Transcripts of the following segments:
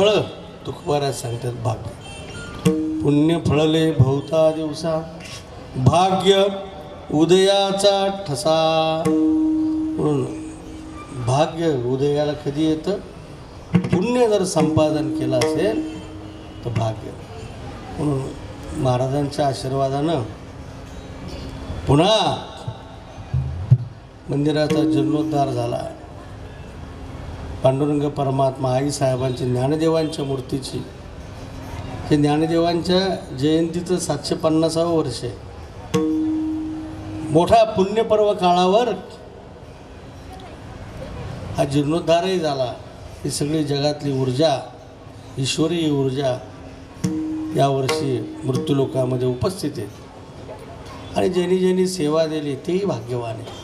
फळं तुकोबाराज सांगतात भाग्य. पुण्य फळले भोवता दिवसा, भाग्य उदयाचा ठसा. म्हणून भाग्य उदयाला कधी येतं? पुण्य जर संपादन केलं असेल तर भाग्य. म्हणून महाराजांच्या आशीर्वादानं पुन्हा मंदिराचा जीर्णोद्धार झाला. पांडुरंग परमात्मा आईसाहेबांची ज्ञानदेवांच्या मूर्तीची, हे ज्ञानदेवांच्या जयंतीचं 750वं वर्ष आहे. मोठा पुण्यपर्व काळावर हा जीर्णोद्धारही झाला. ही सगळी जगातली ऊर्जा, ईश्वरी ऊर्जा यावर्षी मृत्यूलोकामध्ये उपस्थित आहे. आणि ज्यांनी ज्यांनी सेवा दिली तेही भाग्यवान आहे.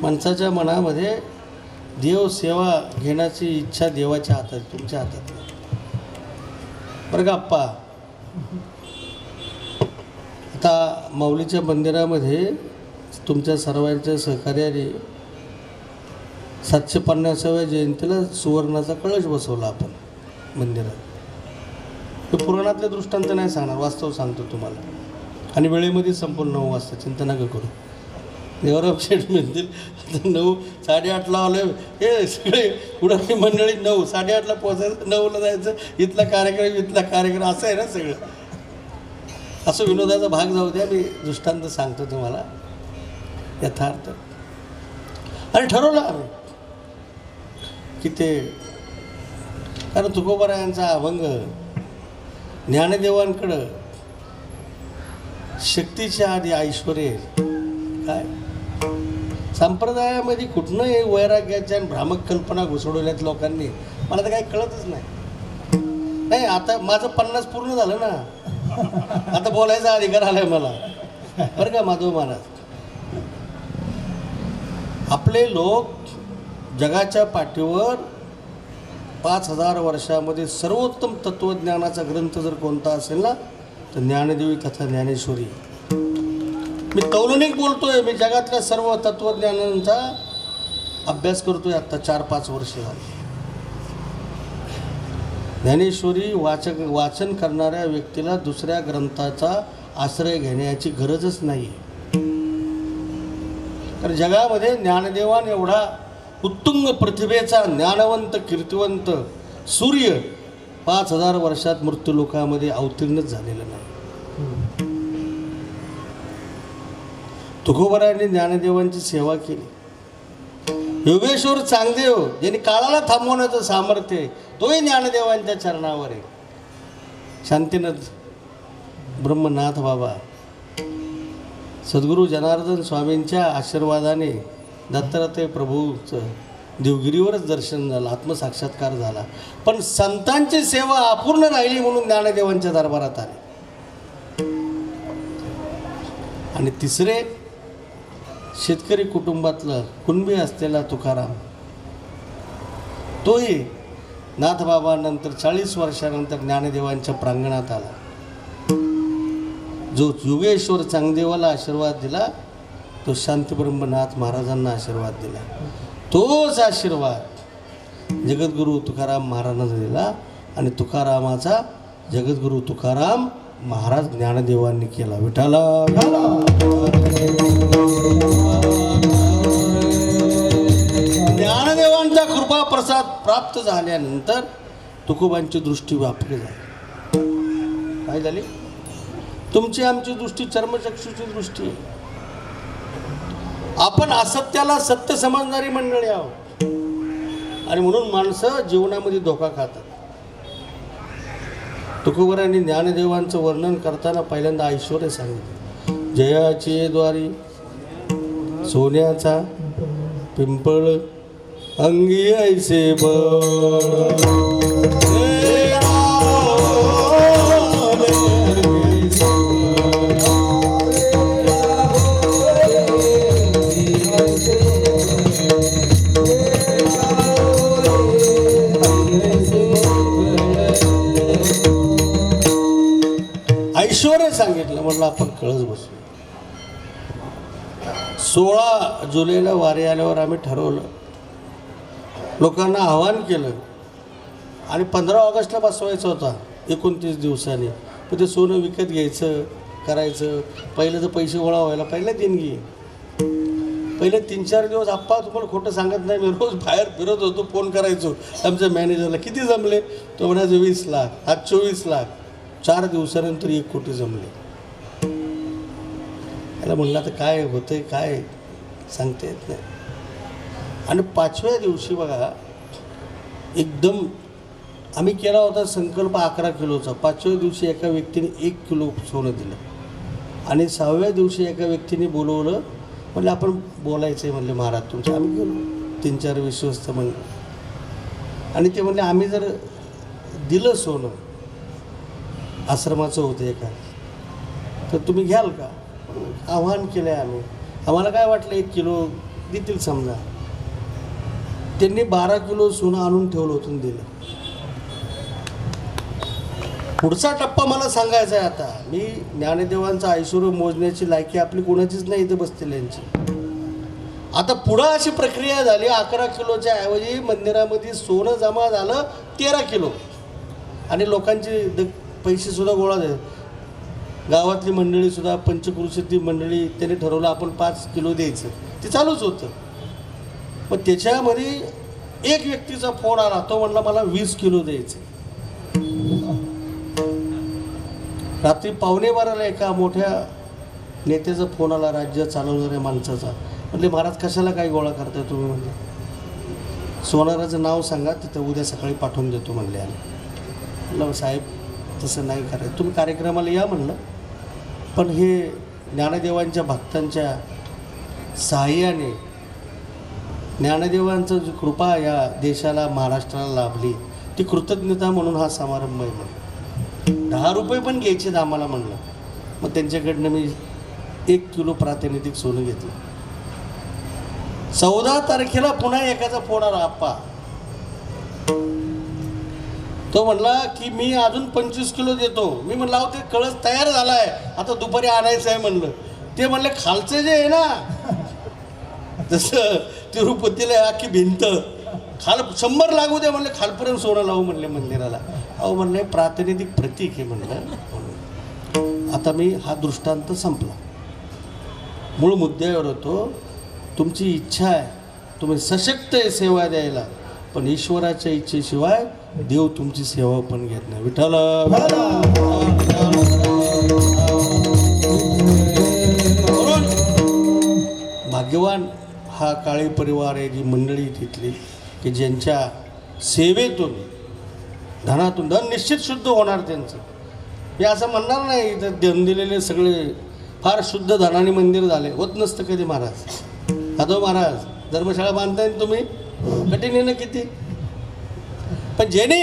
माणसाच्या मनामध्ये देव सेवा घेण्याची इच्छा देवाच्या हातात, तुमच्या हातात नाही बरं का आप्पा. आता माऊलीच्या मंदिरामध्ये तुमच्या सर्वांच्या सहकार्याने 750व्या जयंतीला सुवर्णाचा कळश बसवला आपण मंदिरात. हे पुराणातले दृष्टांत नाही सांगणार, वास्तव सांगतो तुम्हाला. आणि वेळेमध्ये संपूर्ण 9 वाजता, चिंता नका करू. देवराम शेठ म्हणतील 9 8:30ला आलं, हे सगळे उडाली मंडळी 9 8:30ला पोचायचं, 9ला जायचं, इथला कार्यक्रम असं आहे ना सगळं. असं विनोदाचा भाग जाऊ द्या, मी दृष्टांत सांगतो तुम्हाला यथार्थ. आणि ठरवलं आम्ही की ते, कारण तुकोबारायांचा अभंग ज्ञानदेवांकडं शक्तीच्या आधी ऐश्वर्य काय. संप्रदायामध्ये कुठनं हे वैराग्याच्या आणि भ्रामक कल्पना घुसवल्यात लोकांनी, मला तर काही कळतच नाही. आता माझं 50 पूर्ण झालं ना, आता बोलायचा अधिकार आलाय मला बरं का माधव महाराज. आपले लोक जगाच्या पाठीवर 5000 वर्षामध्ये सर्वोत्तम तत्त्वज्ञानाचा ग्रंथ जर कोणता असेल ना तर ज्ञानदेवी तथा ज्ञानेश्वरी. मी तौलनिक बोलतोय, मी जगातल्या सर्व तत्त्वज्ञानांचा अभ्यास करतोय आत्ता 4-5 वर्ष झाली. ज्ञानेश्वरी वाचन करणाऱ्या व्यक्तीला दुसऱ्या ग्रंथाचा आश्रय घेण्याची गरजच नाही. तर जगामध्ये ज्ञानदेवान एवढा उत्तुंग प्रतिभेचा ज्ञानवंत कीर्तिवंत सूर्य 5000 वर्षात मृत्यूलोकामध्ये अवतीर्णच झालेला नाही. तुकोबारायांनी ज्ञानदेवांची सेवा केली. योगेश्वर चांगदेव ज्यांनी काळाला थांबवण्याचं सामर्थ्य आहे, तोही ज्ञानदेवांच्या चरणावर आहे. शांतीनाथ ब्रह्मनाथ बाबा, सद्गुरू जनार्दन स्वामींच्या आशीर्वादाने दत्तात्रय प्रभूचं देवगिरीवरच दर्शन झालं, आत्मसाक्षात्कार झाला. पण संतांची सेवा अपूर्ण राहिली म्हणून ज्ञानदेवांच्या दरबारात आले. आणि तिसरे, शेतकरी कुटुंबातलं कुणबी असलेला तुकाराम, तोही नाथबाबांनंतर 40 वर्षानंतर ज्ञानदेवांच्या प्रांगणात आला. जो योगेश्वर चांगदेवाला आशीर्वाद दिला तो शांतीब्रह्मनाथ महाराजांना आशीर्वाद दिला. तोच आशीर्वाद जगद्गुरू तुकाराम महाराजांना दिला. आणि तुकारामाचा जगद्गुरू तुकाराम महाराज ज्ञानदेवांनी केला. विठाला ज्ञानदेवांचा कृपा प्रसाद प्राप्त झाल्यानंतर तुकोबांची दृष्टी वापरली झाली. काय झाली? तुमची आमची दृष्टी चर्मचक्षुची दृष्टी आहे. आपण असत्याला सत्य समजणारी मंडळी आहोत. आणि म्हणून माणसं जीवनामध्ये धोका खातात. तुकोबारायांनी ज्ञानदेवांचं वर्णन करताना पहिल्यांदा ऐश्वर्य सांगितलं. जयाची द्वारी सोन्याचा पिंपळ अंगी ऐसे ऐश्वर्य सांगितलं. म्हटलं आपण कळस बसू. 16 जुलैला वारी आल्यावर आम्ही ठरवलं, लोकांना आवाहन केलं आणि 15 ऑगस्टला बसवायचा होता 29 दिवसांनी. पण ते सोनं विकत घ्यायचं करायचं. पहिलं तर पैसे गोळा व्हायला पहिल्या देणगी. पहिले 3-4 दिवस आप्पा तुम्हाला खोटं सांगत नाही, मी रोज बाहेर फिरत होतो, फोन करायचो आमच्या मॅनेजरला, किती जमले? तो म्हणायचं 20 लाख, आज 24 लाख. 4 दिवसानंतर 1 कोटी जमले. याला म्हणलं आता काय होतंय काय सांगता येत नाही. आणि 5व्या दिवशी बघा एकदम आम्ही केला होता संकल्प 11 किलोचा. 5व्या दिवशी एका व्यक्तीने 1 किलो सोनं दिलं. आणि 6व्या दिवशी एका व्यक्तीने बोलवलं, म्हणलं आपण बोलायचं आहे म्हणले महाराज तुमचे. आम्ही गेलो 3-4 विश्वस्त म्हणले. आणि ते म्हणले आम्ही जर दिलं सोनं, आश्रमाचं होतं एका, तर तुम्ही घ्याल का? आव्हान केलं आहे आम्ही. आम्हाला काय वाटलं 1 किलो देतील समजा. त्यांनी 12 किलो सोनं आणून ठेवलं होतं दिलं. पुढचा टप्पा मला सांगायचा आहे आता. मी ज्ञानदेवांचं ऐश्वर्य मोजण्याची लायकी आपली कोणाचीच नाही इथे बसतील यांची. आता पुढं अशी प्रक्रिया झाली, 11 किलोच्या ऐवजी मंदिरामध्ये सोनं जमा झालं 13 किलो. आणि लोकांचे पैसेसुद्धा गोळा झाले. गावातली मंडळीसुद्धा, पंचक्रोशीतली मंडळी, त्यांनी ठरवलं आपण 5 किलो द्यायचं. ते चालूच होतं. पण त्याच्यामध्ये एक व्यक्तीचा फोन आला, तो म्हणला मला 20 किलो द्यायचं. रात्री 11:15 एका मोठ्या नेत्याचा फोन आला, राज्य चालवणाऱ्या माणसाचा. म्हणले महाराज कशाला काही गोळा करताय तुम्ही? म्हणले सोनाराचं नाव सांगा, तिथं उद्या सकाळी पाठवून देतो म्हणले. आम्ही म्हणलं साहेब तसं नाही करायचं, तुम्ही कार्यक्रमाला या म्हणलं. पण हे ज्ञानदेवांच्या भक्तांच्या सहाय्याने ज्ञानदेवांचं जी कृपा या देशाला महाराष्ट्राला लाभली, ती कृतज्ञता म्हणून हा समारंभ आहे. म्हणून 10 रुपये पण घ्यायचे आम्हाला म्हणलं. मग त्यांच्याकडनं मी 1 किलो प्रातिनिधिक सोनं घेतलं. 14 तारखेला पुन्हा एकाचा फोन आला आप्पा. तो म्हणला की मी अजून 25 किलो देतो. मी म्हणलं अहो ते कळस तयार झाला आहे, आता दुपारी आणायचं आहे म्हणलं. ते म्हणले खालचं जे आहे ना, जसं तिरुपतीला अख्खी भिंत खाल 100 लागू दे म्हणले, खालपर्यंत सोनं लावू म्हणले मंदिराला. अहो म्हणले प्रातिनिधिक प्रतीक आहे म्हणलं. आता मी हा दृष्टांत संपला. मूळ मुद्द्यावर होतो. तुमची इच्छा आहे, तुम्ही सशक्त आहे सेवा द्यायला, पण ईश्वराच्या इच्छेशिवाय देव तुमची सेवा पण घेत नाही. विठ्ठल म्हणून भाग्यवान हा काळे परिवार आहे, जी मंडळी तिथली की ज्यांच्या सेवेतून धनातून धन निश्चित शुद्ध होणार त्यांचं. हे असं म्हणणार नाही तर धन दिलेले सगळे फार शुद्ध धनाने मंदिर झाले, होत नसतं कधी महाराज. आता महाराज धर्मशाळा बांधताय तुम्ही, कठीण आहे ना किती. पण ज्याने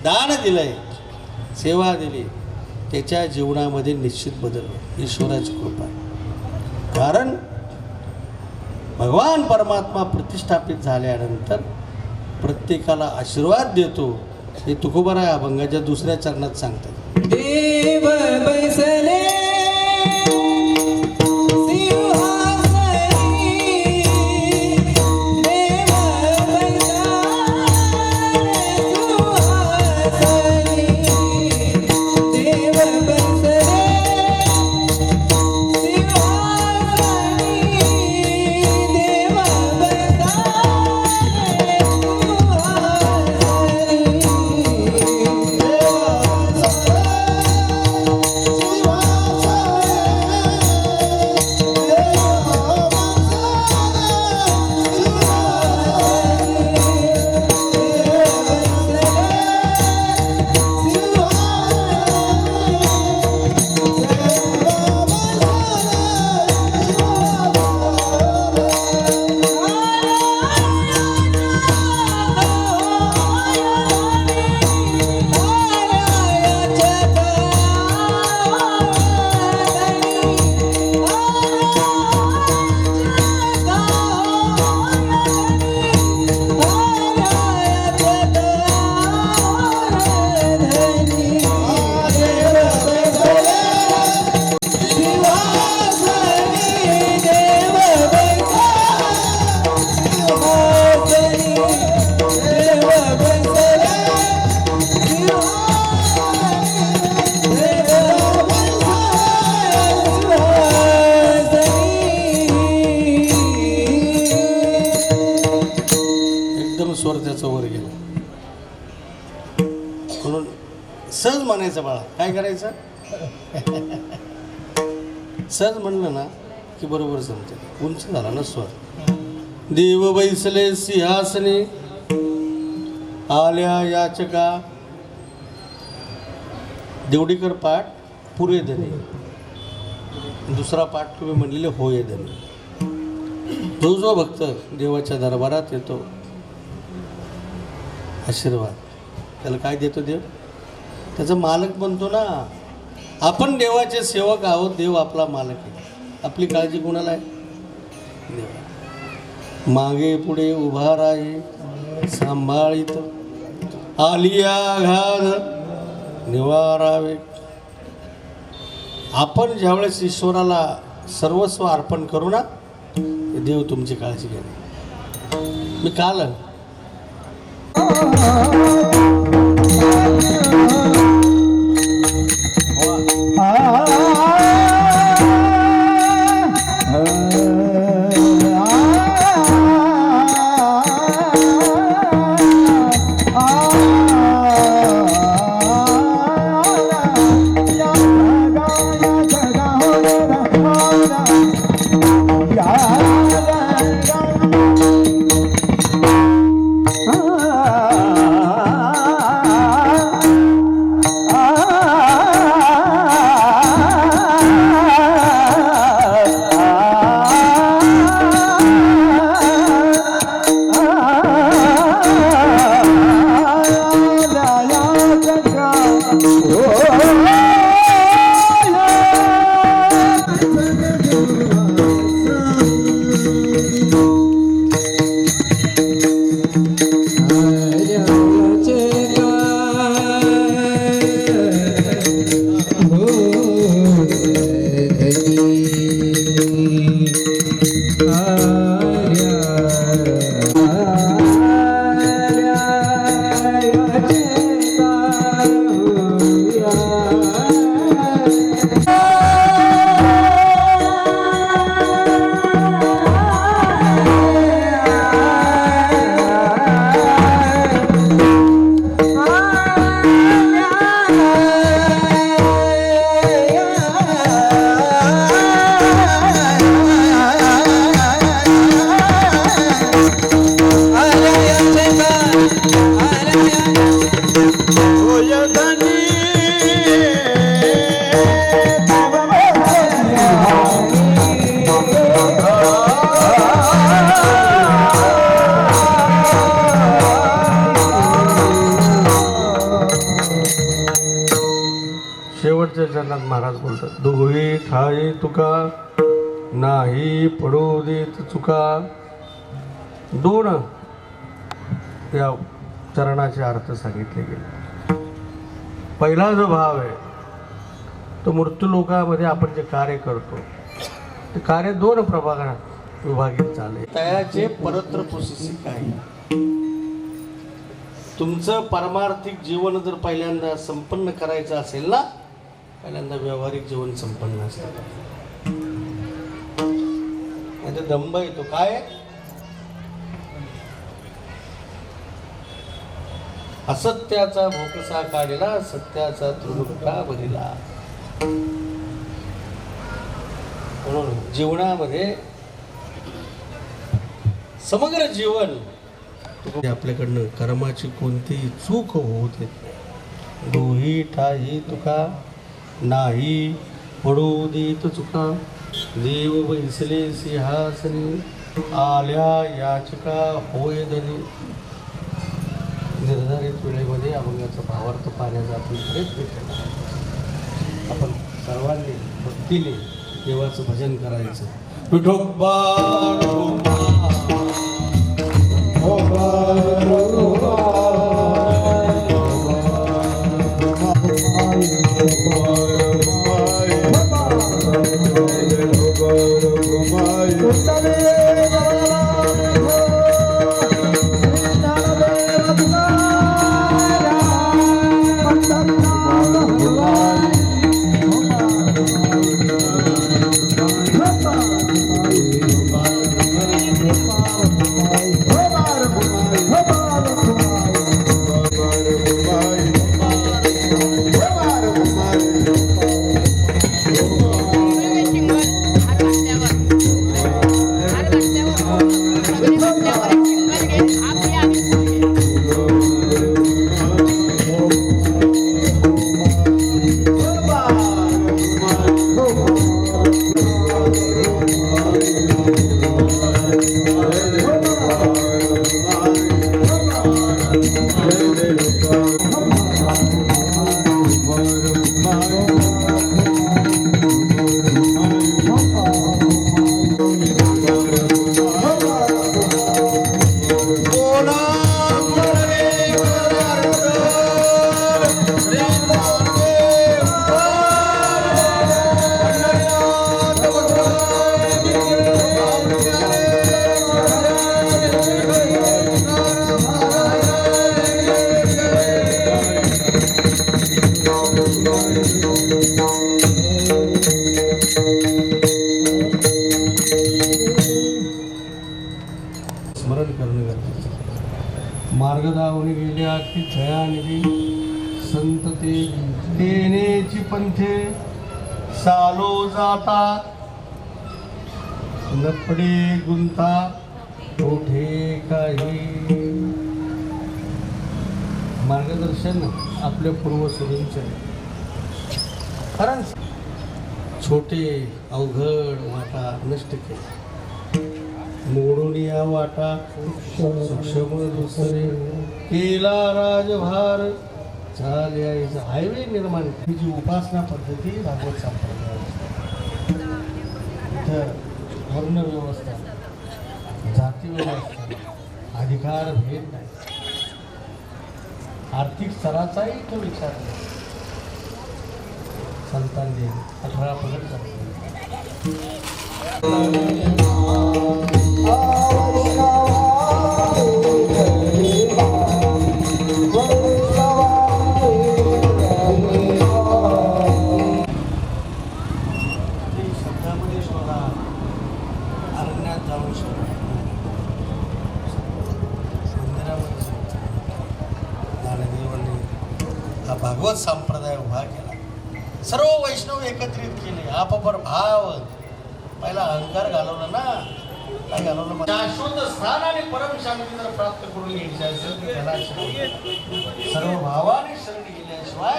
दान दिलंय, सेवा दिली, त्याच्या जीवनामध्ये निश्चित बदल होईल, ईश्वराची कृपा. कारण भगवान परमात्मा प्रतिष्ठापित झाल्यानंतर प्रत्येकाला आशीर्वाद देतो. हे तुकोबाराय अभंगाच्या 2ऱ्या चरणात सांगतात. देव बैसले म्हणायचं बाळा. काय करायचं? सहज म्हणलं ना की बरोबर जमते. उंच झाला ना स्वर. देव बैसले सिंहासने आल्या याचका. देवडीकर पाठ पुरे धनी. दुसरा पाठ तुम्ही म्हणलेले होय धनी. जो जो भक्त देवाच्या दरबारात येतो आशीर्वाद त्याला काय देतो देव? त्याचा मालक बनतो ना. आपण देवाचे सेवक आहोत. देव आपला मालक आहे. आपली काळजी कोणाला आहे? देवा. मागे पुढे उभा राही सांभाळीत आलिया घात निवारावे. आपण ज्यावेळेस ईश्वराला सर्वस्व अर्पण करू ना देव तुमची काळजी घेणे. मी काल शेवटच्या चरणात महाराज बोलतात दोघी ठाई तुका नाही पडू देत चुका. दोन या चरणाचे अर्थ सांगितले गेले. पहिला जो भाव आहे तो मृत्यूलोकामध्ये आपण जे कार्य करतो ते कार्य दोन प्रभागात विभागित झाले. तयाचे परत्र पुसिसी काही. तुमचं पारमार्थिक जीवन जर पहिल्यांदा संपन्न करायचं असेल ना पहिल्यांदा व्यावहारिक जीवन संपन्न असतं. म्हणजे दंभ येतो काय असत्याचा भोकसा काढला सत्याचा तृणुका भरिला. म्हणून जीवनामध्ये समग्र जीवन आपल्याकडनं कर्माची कोणतीही चूक होऊ देत नाही. दोही ठाई तुका नाही पडू देत चुका. देव बैसले सिंहासनी आल्या याचका होय धनी. निर्धारित वेळेमध्ये अभंगाचा भावार्थ पाहण्याचा आपण प्रयत्न केला. आपण सर्वांनी भक्तीने देवाचं भजन करायचं. विठोबा Bye. स्मरण करणं गरजेचं आहे. मार्गदावनी गेल्या की छयानिधी संत ते देण्याची पंथे सालो जाता लपडे गुंता कोठे काही. मार्गदर्शन आपल्या पूर्वसुरींचे आहे. कारण छोटे अवघड वाटा नष्ट केले, मोडून या वाटा सूक्ष्म दुसरे केला राजभार चालायचा हायवे निर्माण केली. जी उपासना पद्धती भागवत संप्रदाय, इथं वर्ण व्यवस्था, जाती व्यवस्था, अधिकार भेद नाही, आर्थिक स्तराचाही इथं विचार नाही. संतांनी 18 प्रगट करतो. शब्दामध्ये शोधा, अरण्यात जाऊन शोधा, मंदिरामध्ये शोधा. ज्ञानदेवांनी हा भागवत संप्रदाय उभा केला. सर्व वैष्णव एकत्रित केले. आपापर भाव. पहिला अहंकार घालवला ना, काय घालवलं? शाश्वत स्थान आणि परम शांती जर प्राप्त करून घ्यायची असेल तर त्याला सर्व भावाने शरण गेल्याशिवाय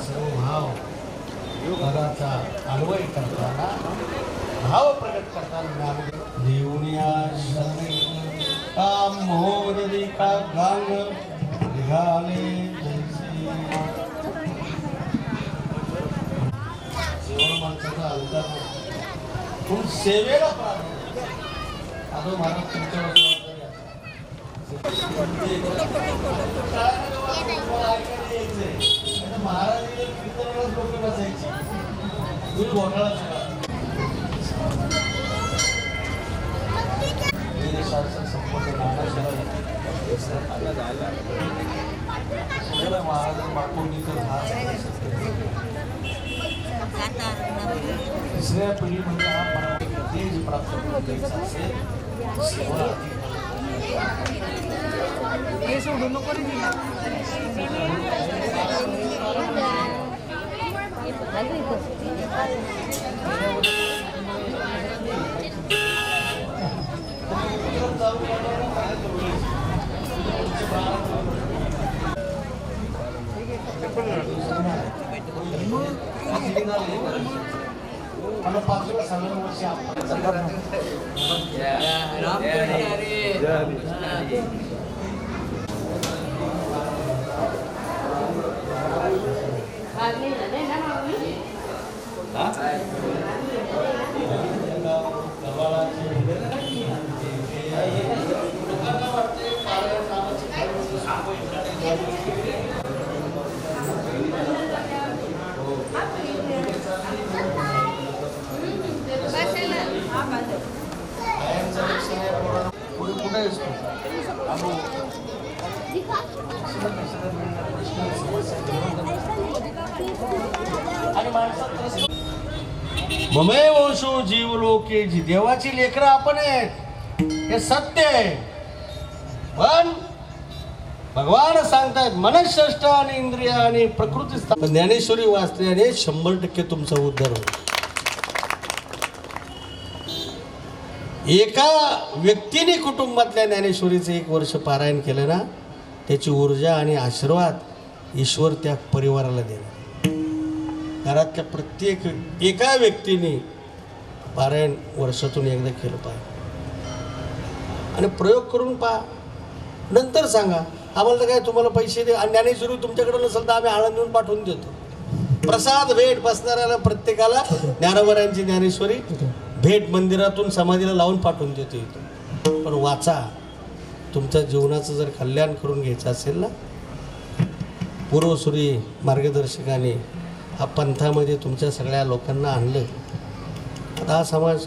सर्व भाव पदाचा अन्वय करताना, भाव प्रकट करताना देऊनिया शरणी काम मोहरी का गांग निघाले जैसे. माणसाचा अंतर पण सेवेला प्राधान्य. आता महाराज तुमच्यावर महाराज लोक बसायची घोटाळा शासन संपूर्ण महाराज मागून तिसऱ्या पिढीमध्ये हा मराठी तेज प्राप्त करून द्यायचा असेल. आणि 5व्या वर्षी आपण ममे वंशो जीव लोके जी देवाची लेकरं आपण आहेत हे सत्य आहे. पण भगवान सांगतात मनःष्ठ आणि इंद्रिय आणि प्रकृती. ज्ञानेश्वरी वाचल्याने 100% तुमचा उद्धार होईल. एका व्यक्तीने कुटुंबातल्या ज्ञानेश्वरीचं 1 वर्ष पारायण केलं ना, त्याची ऊर्जा आणि आशीर्वाद ईश्वर त्या परिवाराला देणार. घरातल्या प्रत्येक एका व्यक्तीने पारायण वर्षातून एकदा केलं पाहिजे आणि प्रयोग करून पहा. नंतर सांगा आम्हाला तर काय तुम्हाला पैसे दे आणि ज्ञानेश्वरी तुमच्याकडे नसेल तर आम्ही आळंदीहून पाठवून देतो. प्रसाद भेट बसणाऱ्याला प्रत्येकाला ज्ञानोबरांची ज्ञानेश्वरी भेट मंदिरातून समाधीला लावून पाठवून देतो इथं. पण वाचा, तुमच्या जीवनाचं जर कल्याण करून घ्यायचं असेल ना, पूर्वसुरी मार्गदर्शकाने हा पंथामध्ये तुमच्या सगळ्या लोकांना आणलं. आता हा समाज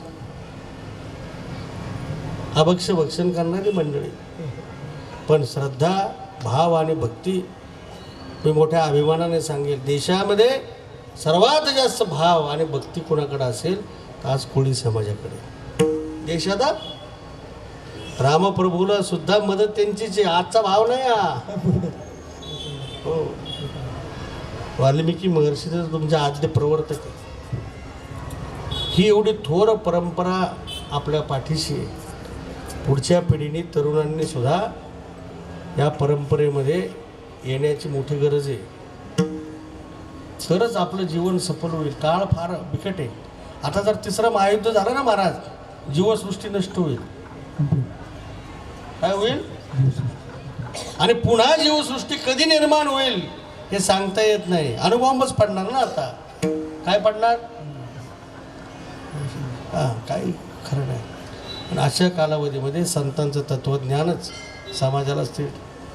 भक्षण करणारी मंडळी, पण श्रद्धा, भाव आणि भक्ती मी मोठ्या अभिमानाने सांगेल, देशामध्ये सर्वात जास्त भाव आणि भक्ती कोणाकडे असेल तर आज कोळी समाजाकडे. देशात रामप्रभूला सुद्धा मदत त्यांचीच आहे, आजचा भाव नाही हा. हो, वाल्मिकी महर्षीचं तुमच्या आद्य प्रवर्तक आहे. ही एवढी थोर परंपरा आपल्या पाठीशी आहे. पुढच्या पिढीने, तरुणांनी सुद्धा या परंपरेमध्ये येण्याची मोठी गरज आहे. तरच आपलं जीवन सफल होईल. काळ फार बिकट आहे. आता जर तिसरं महायुद्ध झालं ना महाराज, जीवसृष्टी नष्ट होईल. काय होईल? आणि पुन्हा जीवसृष्टी कधी निर्माण होईल हे सांगता येत नाही. अणुबॉम्बच पडणार ना आता. काय पडणार? काही खरं नाही. पण अशा कालावधीमध्ये संतांचं तत्त्वज्ञानच समाजाला स्थिर.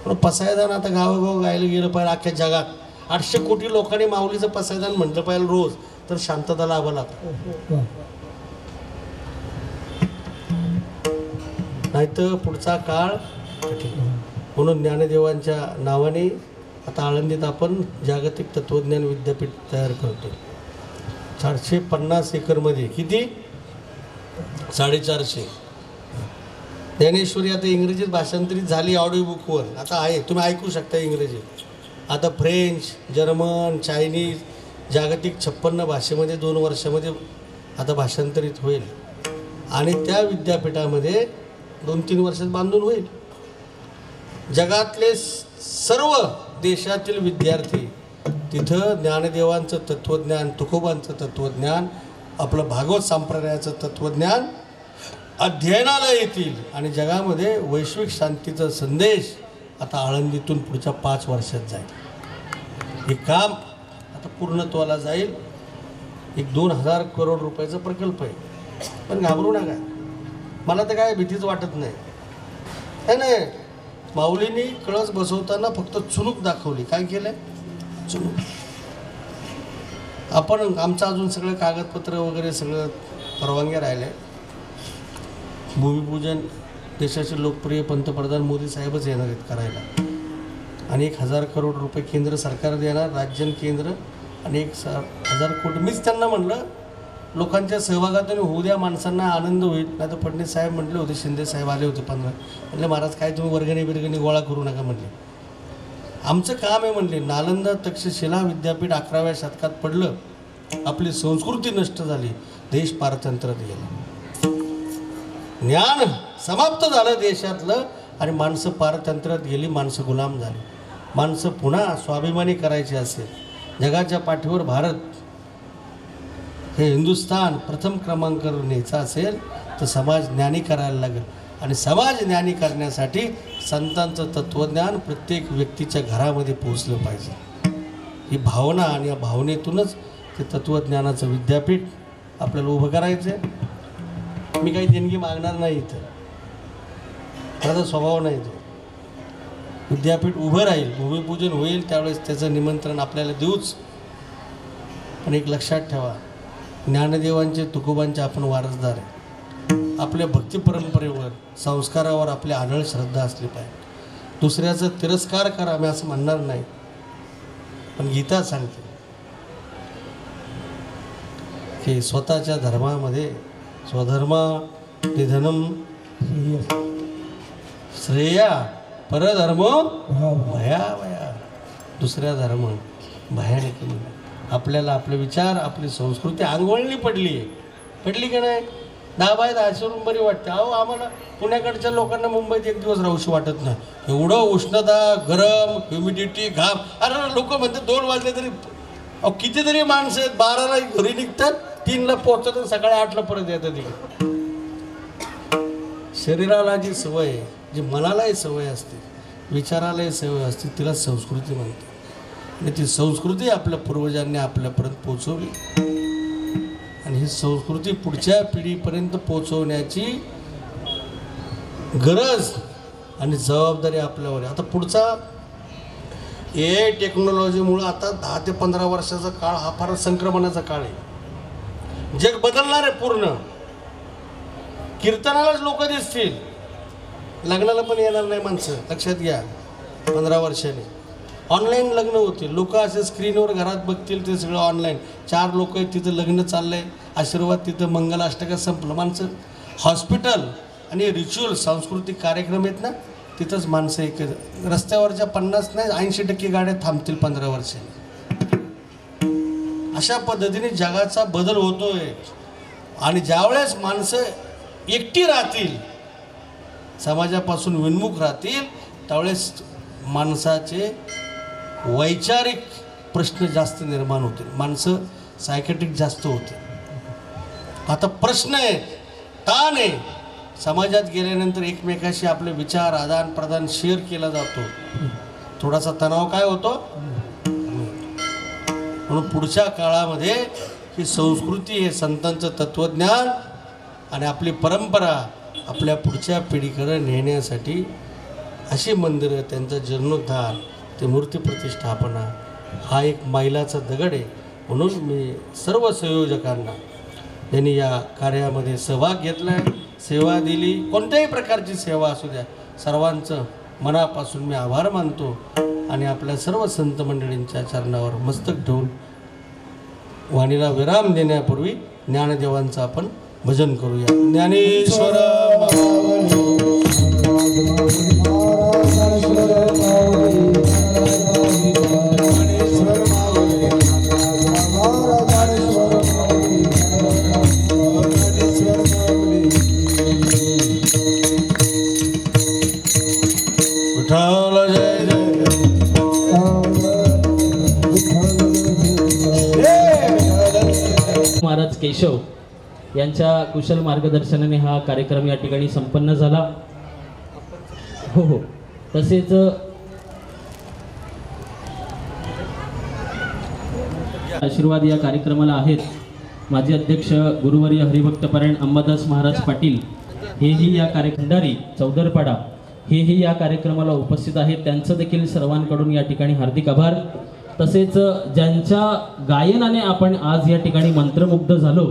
पण पसायदान आता गावोगाव गायला गेलं पाहिजे. अख्ख्या जगात 800 कोटी लोकांनी माऊलीचं पसायदान म्हटलं पाहिजे रोज, तर शांतता लाभा लागतो. नाहीतर पुढचा काळ कठीण. म्हणून ज्ञानदेवांच्या नावाने आता आळंदीत आपण जागतिक तत्त्वज्ञान विद्यापीठ तयार करतो. 450 एकरमध्ये. किती? 450. ज्ञानेश्वरी आता इंग्रजीत भाषांतरित झाली ऑडिओ बुकवर. आता आहे, तुम्ही ऐकू शकता इंग्रजी. आता फ्रेंच, जर्मन, चायनीज, जागतिक 56 भाषेमध्ये 2 वर्षामध्ये आता भाषांतरित होईल. आणि त्या विद्यापीठामध्ये 2-3 वर्षात बांधून होईल. जगातले सर्व देशातील विद्यार्थी तिथं ज्ञानदेवांचं तत्त्वज्ञान, तुकोबांचं तत्त्वज्ञान, आपलं भागवत संप्रदायाचं तत्त्वज्ञान अध्ययनाला येतील. आणि जगामध्ये वैश्विक शांतीचा संदेश आता आळंदीतून पुढच्या 5 वर्षात जाईल. हे काम आता पूर्णत्वाला जाईल. एक 2000 करोड रुपयाचा प्रकल्प आहे. पण घाबरू नका, मला तर काय भीतीच वाटत नाही. काय नाही, माऊलींनी कळस बसवताना फक्त चुणूक दाखवली. काय केलं? चुणूक. आपण आमचं अजून सगळं कागदपत्र वगैरे सगळं परवानग्या राहिल्या. भूमिपूजन देशाचे लोकप्रिय पंतप्रधान मोदी साहेबच येणार आहेत करायला. आणि 1000 करोड रुपये केंद्र सरकार देणार, राज्य केंद्र, आणि 1000 कोटी. मीच त्यांना म्हणलं लोकांच्या सहभागातून होऊ द्या, माणसांना आनंद होईल. नाही तर फडणवीस साहेब म्हटले होते, शिंदे साहेब आले होते 15. म्हटले महाराज काय तुम्ही वर्गणी गोळा करू नका म्हणले. आमचं काम आहे म्हणले. नालंदा तक्षशिला विद्यापीठ 11व्या शतकात पडलं, आपली संस्कृती नष्ट झाली, देश पारतंत्र्यात गेला, ज्ञान समाप्त झालं देशातलं, आणि माणसं पारतंत्र्यात गेली, माणसं गुलाम झाली. माणसं पुन्हा स्वाभिमानी करायची असेल, जगाच्या पाठीवर भारत हे हिंदुस्थान प्रथम क्रमांकावर न्यायचा असेल तर समाज ज्ञानी करायला लागेल. आणि समाज ज्ञानी करण्यासाठी संतांचं तत्त्वज्ञान प्रत्येक व्यक्तीच्या घरामध्ये पोहोचलं पाहिजे. ही भावना, आणि या भावनेतूनच ते तत्त्वज्ञानाचं विद्यापीठ आपल्याला उभं करायचं आहे. मी काही देणगी मागणार नाही इथं, माझा स्वभाव नाही तो. विद्यापीठ उभं राहील, भूमिपूजन होईल त्यावेळेस त्याचं निमंत्रण आपल्याला देऊच. पण एक लक्षात ठेवा, ज्ञानदेवांचे, तुकोबांचे आपण वारसदार आहे. आपल्या भक्ती परंपरेवर, संस्कारावर आपली आढळ श्रद्धा असली पाहिजे. दुसऱ्याचा तिरस्कार करा मी असं म्हणणार नाही, पण गीता सांगते की स्वतःच्या धर्मामध्ये स्वधर्म निधनम श्रेया परधर्म भयावया. दुसऱ्या धर्म भयानक. आपल्याला आपले विचार, आपली संस्कृती आंघोळणी पडली आहे. पडली का नाही? 10 बाय 10 रूम बरी वाटते. अहो आम्हाला पुण्याकडच्या लोकांना मुंबईत एक दिवस राहूशी वाटत नाही. एवढं उष्णता, गरम, ह्युमिडिटी, घाम. अरे लोक म्हणतात 2 वाजले तरी, अहो कितीतरी माणसं आहेत, 12ला घरी निघतात, 3ला पोहोचतात, सकाळी 8ला परत येतात तिकडे. शरीराला जी सवय आहे, जी मनालाही सवय असते, विचारालय सेवा असते तिला संस्कृती म्हणते. आणि ती संस्कृती आपल्या पूर्वजांनी आपल्यापर्यंत पोचवली आणि ही संस्कृती पुढच्या पिढीपर्यंत पोचवण्याची गरज आणि जबाबदारी आपल्यावर आहे. आता पुढचा AI टेक्नॉलॉजीमुळं आता 10 ते 15 वर्षाचा काळ हा फार संक्रमणाचा काळ आहे. जग बदलणार आहे पूर्ण. कीर्तनालाच लोक दिसतील, लग्नाला पण येणार नाही माणसं, लक्षात घ्या. 15 वर्षांनी ऑनलाईन लग्न होतील. लोक असे स्क्रीनवर घरात बघतील, ते सगळं ऑनलाईन. 4 लोक आहेत तिथं, लग्न चाललंय, आशीर्वाद तिथं, मंगलाष्टका संपलं. माणसं हॉस्पिटल आणि रिच्युअल सांस्कृतिक कार्यक्रम आहेत ना, तिथंच माणसं एक रस्त्यावरच्या 50 नाही 80% गाड्या थांबतील 15 वर्षांनी. अशा पद्धतीने जगाचा बदल होतोय. आणि ज्यावेळेस माणसं एकटी राहतील, समाजापासून विन्मुख राहतील, त्यावेळेस माणसाचे वैचारिक प्रश्न जास्त निर्माण होतील, माणसं सायकॅट्रिक जास्त होतील. आता प्रश्न आहे, ताण आहे. समाजात गेल्यानंतर एकमेकाशी आपले विचार आदान प्रदान शेअर केला जातो, थोडासा तणाव काय होतो. म्हणून पुढच्या काळामध्ये ही संस्कृती, हे संतांचं तत्त्वज्ञान आणि आपली परंपरा आपल्या पुढच्या पिढीकडे नेण्यासाठी अशी मंदिरं, त्यांचा जीर्णोद्धार, ते मूर्ती प्रतिष्ठापना हा एक मैलाचा दगड आहे. म्हणून मी सर्व संयोजकांना, त्यांनी या कार्यामध्ये सहभाग घेतला आहे, सेवा दिली, कोणत्याही प्रकारची सेवा असू द्या, सर्वांचं मनापासून मी आभार मानतो. आणि आपल्या सर्व संत मंडळींच्या चरणावर मस्तक ठेवून वाणीला विराम देण्यापूर्वी ज्ञानदेवांचं आपण भजन करूया. ज्ञानेश्वर महाराज केशव यांच्या कुशल मार्गदर्शनाने हा कार्यक्रम या ठिकाणी संपन्न झाला. हो, तसेच आशीर्वाद या कार्यक्रमाला आहेत माजी अध्यक्ष गुरुवर्य हरिभक्तपरायण अंबादास महाराज पाटील, हेही या भंडारी चौदरपाडा हेही या कार्यक्रमाला उपस्थित आहेत. त्यांचं देखील सर्वांकडून या ठिकाणी हार्दिक आभार. तसेच ज्यांच्या गायनाने आपण आज या ठिकाणी मंत्रमुग्ध झालो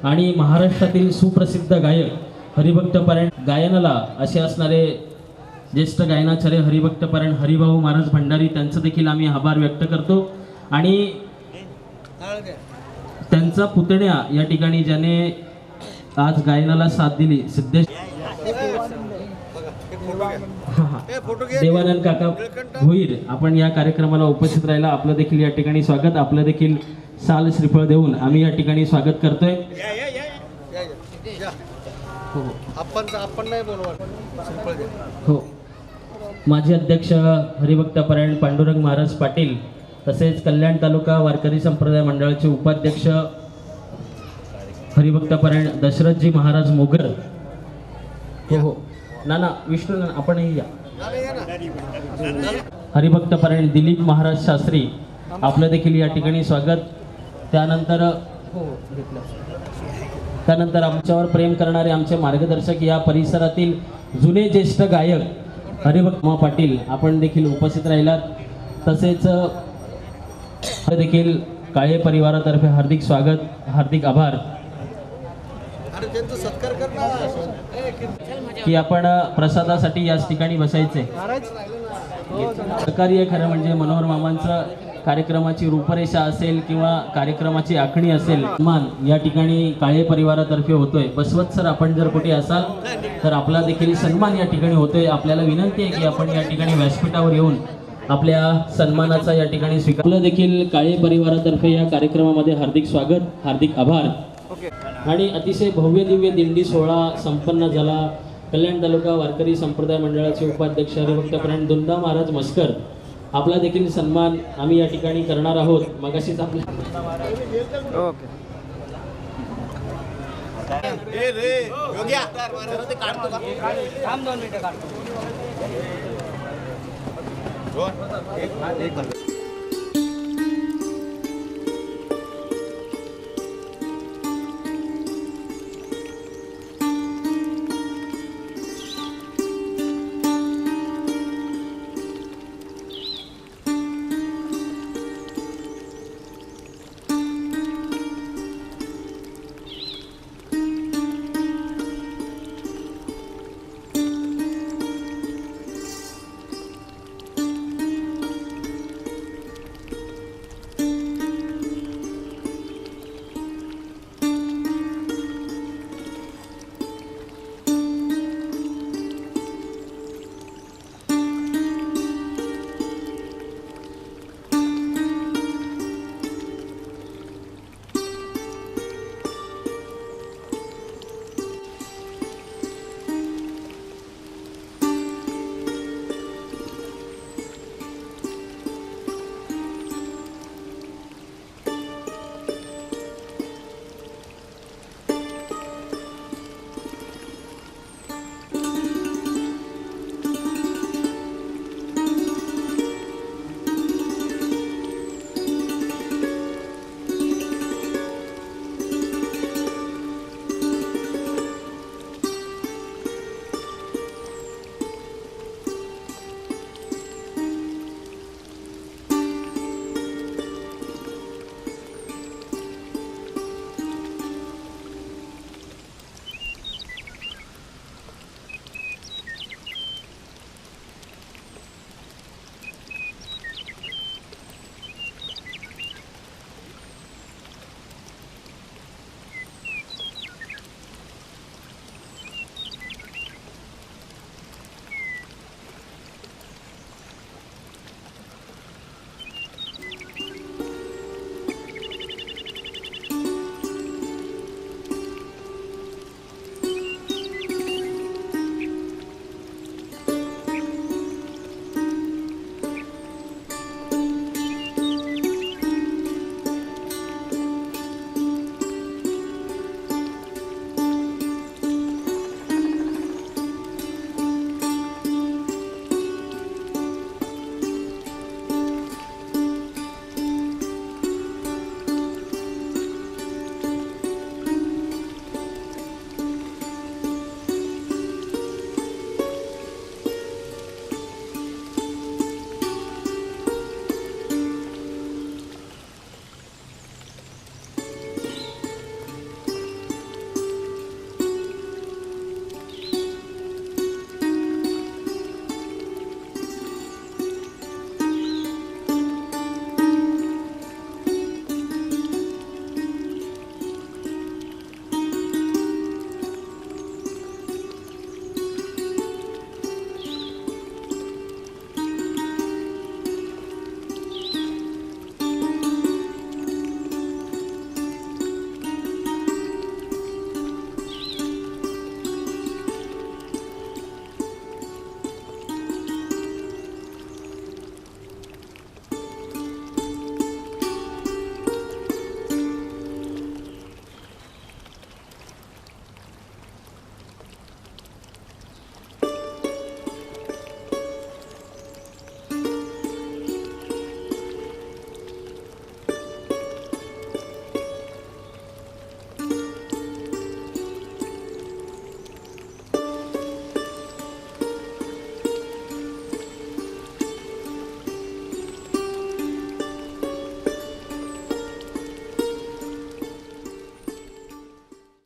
आणि महाराष्ट्रातील सुप्रसिद्ध गायक हरिभक्तपरायण गायनाला असे असणारे ज्येष्ठ गायनाचार्य हरिभक्तपरायण हरिभाऊ महाराज भंडारी, त्यांचं देखील आम्ही आभार व्यक्त करतो. आणि त्यांचा पुतण्या या ठिकाणी ज्याने आज गायनाला साथ दिली, सिद्धेश देवानंद काका भोईर, आपण या कार्यक्रमाला उपस्थित राहिला. आपलं देखील या ठिकाणी स्वागत, आपलं देखील साल श्रीफळ देऊन आम्ही या ठिकाणी स्वागत करतोय. हो, माजी अध्यक्ष हरिभक्तपरायण पांडुरंग महाराज पाटील, तसेच कल्याण तालुका वारकरी संप्रदाय मंडळाचे उपाध्यक्ष हरिभक्तपरायण दशरथजी महाराज मोगर. हो, नाना विष्णू नाना आपणही या. हरिभक्तपरायण दिलीप महाराज शास्त्री, आपलं देखील या ठिकाणी स्वागत. त्यानंतर आमच्यावर प्रेम करणारे आमचे मार्गदर्शक, या परिसरातील जुने ज्येष्ठ गायक हरिभक्त पाटील, आपण देखील उपस्थित राहिलात. तसेच देखील काळे परिवारातर्फे हार्दिक स्वागत, हार्दिक आभार की आपण प्रसादासाठी याच ठिकाणी बसायचे. सहकार्य खरं म्हणजे मनोहर मामांचं कार्यक्रमाची रूपरेषा असेल किंवा कार्यक्रमाची आखणी असेल, मान या ठिकाणी काळे परिवारातर्फे होतोय. बसवत सर, आपण जर कुठे असाल तर आपला देखील सन्मान या ठिकाणी होतोय. आपल्याला विनंती आहे की आपण या ठिकाणी व्यासपीठावर येऊन आपल्या सन्मानाचा या ठिकाणी स्वीकार. आपलं देखील काळे परिवारातर्फे या कार्यक्रमामध्ये हार्दिक स्वागत, हार्दिक आभार. आणि अतिशय भव्य दिव्य दिंडी सोहळा संपन्न झाला. कल्याण तालुका वारकरी संप्रदाय मंडळाचे उपाध्यक्ष हरिभक्तपरायण दुंदा महाराज मस्कर, आपला देखील सन्मान आम्ही या ठिकाणी करणार आहोत. मगाशीच आपल्या रोहन, एक